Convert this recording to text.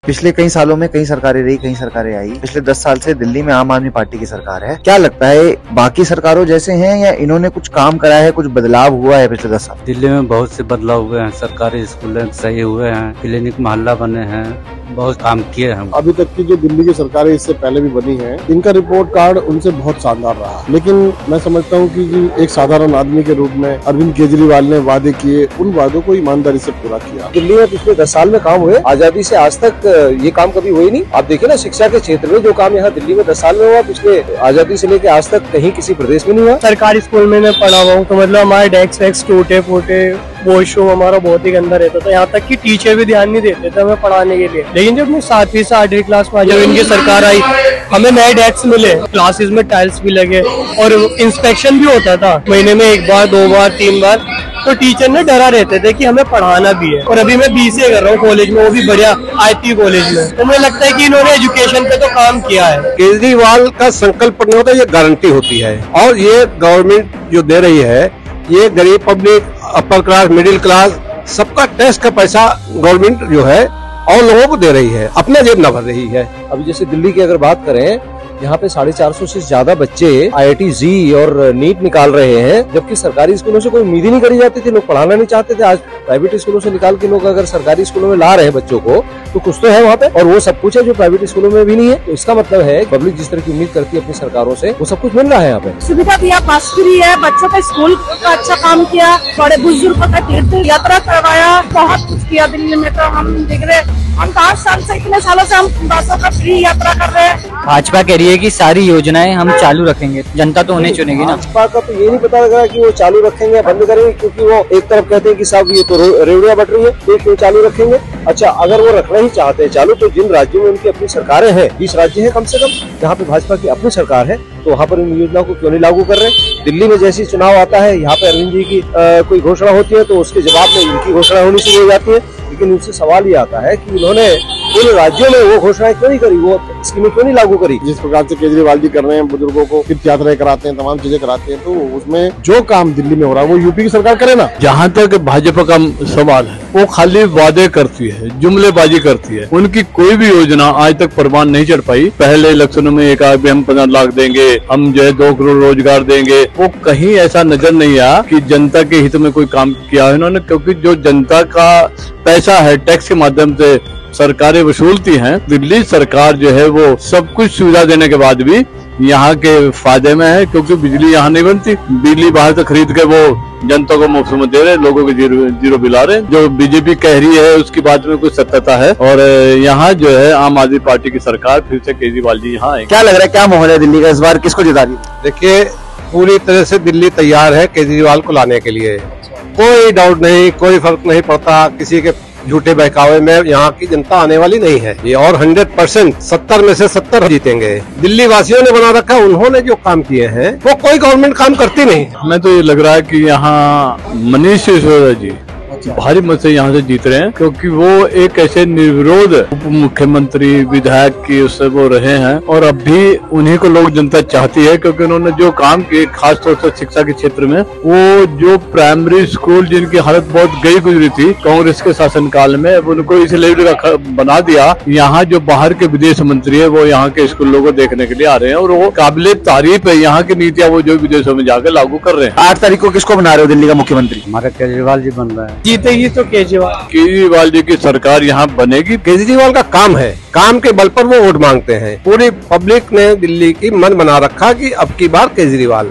पिछले कई सालों में कई सरकारें रही, कई सरकारें आई। पिछले 10 साल से दिल्ली में आम आदमी पार्टी की सरकार है। क्या लगता है बाकी सरकारों जैसे हैं या इन्होंने कुछ काम करा है, कुछ बदलाव हुआ है पिछले 10 साल? दिल्ली में बहुत से बदलाव हुए हैं, सरकारी स्कूल सही हुए हैं, क्लिनिक मोहल्ला बने हैं, बहुत काम किए हैं। अभी तक की जो दिल्ली की सरकारें इससे पहले भी बनी हैं, इनका रिपोर्ट कार्ड उनसे बहुत शानदार रहा। लेकिन मैं समझता हूँ कि एक साधारण आदमी के रूप में अरविंद केजरीवाल ने वादे किए, उन वादों को ईमानदारी से पूरा किया। दिल्ली में पिछले 10 साल में काम हुए, आजादी से आज तक ये काम कभी हुए नहीं। आप देखिए ना, शिक्षा के क्षेत्र में जो काम यहाँ दिल्ली में 10 साल में हुआ, पिछले आजादी से लेकर आज तक कहीं किसी प्रदेश में नहीं हुआ। सरकारी स्कूल में मैं पढ़ा हुआ हूँ, तो मतलब हमारे डेस्क वेस्क टूटे फूटे, वॉशरूम हमारा बहुत ही गंदा रहता था। यहाँ तक कि टीचर भी ध्यान नहीं देते थे हमें पढ़ाने के लिए। लेकिन जब मैं 7वीं से 8वीं क्लास में जब इनकी सरकार आई, हमें नए डेस्क मिले, क्लासेस में टाइल्स भी लगे और इंस्पेक्शन भी होता था महीने में 1 बार 2 बार 3 बार। तो टीचर ने डरा रहते थे कि हमें पढ़ाना भी है। और अभी मैं BCA कर रहा हूँ कॉलेज में, वो भी बढ़िया IT कॉलेज में। तो मुझे लगता है कि इन्होंने एजुकेशन पे तो काम किया है। केजरीवाल का संकल्प नहीं होता, ये गारंटी होती है। और ये गवर्नमेंट जो दे रही है, ये गरीब public, upper class, middle class, सबका टैक्स का पैसा गवर्नमेंट जो है और लोगों को दे रही है, अपना जेब न भर रही है। अभी जैसे दिल्ली की अगर बात करें, यहाँ पे 450 से ज्यादा बच्चे IIT JEE और नीट निकाल रहे हैं, जबकि सरकारी स्कूलों से कोई उम्मीद ही नहीं करी जाती थी। लोग पढ़ाना नहीं चाहते थे। आज प्राइवेट स्कूलों से निकाल के लोग अगर सरकारी स्कूलों में ला रहे हैं बच्चों को, तो कुछ तो है वहाँ पे, और वो सब कुछ है जो प्राइवेट स्कूलों में भी नहीं है। तो इसका मतलब है पब्लिक जिस तरह की उम्मीद करती है अपनी सरकारों से, वो सब कुछ मिल रहा है यहाँ पे। सुविधा दिया, बस फ्री है, बच्चों का स्कूल का अच्छा काम किया, बड़े बुजुर्गों का तीर्थ यात्रा करवाया, बहुत कुछ किया दिल्ली में। तो हम देख रहे, हम 5 साल से, इतने सालों से हम बसों का फ्री यात्रा कर रहे हैं। भाजपा कह रही है कि सारी योजनाएं हम चालू रखेंगे, जनता तो उन्हें चुनेगी ना। भाजपा का तो ये नहीं पता लग रहा कि वो चालू रखेंगे या बंद करेंगे, क्योंकि वो एक तरफ कहते हैं कि साहब ये तो रेवड़ियां बट रही है, तो क्यों चालू रखेंगे। अच्छा, अगर वो रखना ही चाहते हैं चालू, तो जिन राज्यों में उनकी अपनी सरकारें हैं, 20 राज्य हैं कम से कम, जहाँ पे भाजपा की अपनी सरकार है, तो वहाँ पर इन योजनाओं को क्यों नहीं लागू कर रहे। दिल्ली में जैसे चुनाव आता है, यहाँ पे अरविंद जी की कोई घोषणा होती है, तो उसके जवाब में इनकी घोषणा होनी शुरू हो जाती है। लेकिन उनसे सवाल ये आता है कि उन्होंने इन राज्यों में वो घोषणाएं क्यों नहीं करी, वो स्कीमें क्यों नहीं लागू करी। जिस प्रकार से केजरीवाल जी कर रहे हैं, बुजुर्गों को तीर्थ यात्राएं कराते हैं, तमाम चीजें कराते हैं, तो उसमें जो काम दिल्ली में हो रहा है वो यूपी की सरकार करे ना। जहाँ तक भाजपा का सवाल है, वो खाली वादे करती है, जुमलेबाजी करती है। उनकी कोई भी योजना आज तक प्रमाण नहीं चढ़ पाई। पहले इलेक्शनों में एक आगे हम 15 लाख देंगे, हम जो है 2 करोड़ रोजगार देंगे, वो कहीं ऐसा नजर नहीं आया कि जनता के हित में कोई काम किया है इन्होंने। क्योंकि जो जनता का पैसा है, टैक्स के माध्यम से सरकारें वसूलती हैं, दिल्ली सरकार जो है वो सब कुछ सुविधा देने के बाद भी यहाँ के फायदे में है, क्योंकि बिजली यहाँ नहीं बनती। बिजली बाहर से खरीद के वो जनता को मुफ्त में दे रहे, लोगों को जीरो बिल आ रहे। जो बीजेपी कह रही है उसकी बात में कुछ सत्यता है, और यहाँ जो है आम आदमी पार्टी की सरकार, फिर से केजरीवाल जी यहाँ आए। क्या लग रहा है, क्या माहौल है दिल्ली का इस बार, किसको जिता रही है? देखिए, पूरी तरह से दिल्ली तैयार है केजरीवाल को लाने के लिए। कोई डाउट नहीं, कोई फर्क नहीं पड़ता किसी के झूठे बहकावे में। यहाँ की जनता आने वाली नहीं है ये, और 100% 70 में से 70 जीतेंगे। दिल्ली वासियों ने बना रखा, उन्होंने जो काम किए हैं वो कोई गवर्नमेंट काम करती नहीं। हमें तो ये लग रहा है कि यहाँ मनीष सिसोदिया जी भारी मत से यहाँ से जीत रहे हैं, क्योंकि वो एक ऐसे निर्विरोध उप मुख्यमंत्री विधायक की उससे वो रहे हैं, और अब भी उन्हीं को लोग जनता चाहती है, क्योंकि उन्होंने जो काम किए, खासतौर से शिक्षा के क्षेत्र में। वो जो प्राइमरी स्कूल जिनकी हालत बहुत गई गुजरी थी कांग्रेस के शासनकाल में, उनको इस लेवल का बना दिया। यहाँ जो बाहर के विदेश मंत्री है, वो यहाँ के स्कूलों को देखने के लिए आ रहे हैं, और वो काबिले तारीफ है। यहाँ की नीतियाँ वो जो विदेशों में जाकर लागू कर रहे हैं। 8 तारीख को किसको बना रहे हो दिल्ली का मुख्यमंत्री? हमारा केजरीवाल जी बन रहा है। जीतेगी तो केजरीवाल जी की सरकार यहाँ बनेगी। केजरीवाल का काम है, काम के बल पर वो वोट मांगते हैं। पूरी पब्लिक ने दिल्ली की मन बना रखा कि अब की बार केजरीवाल।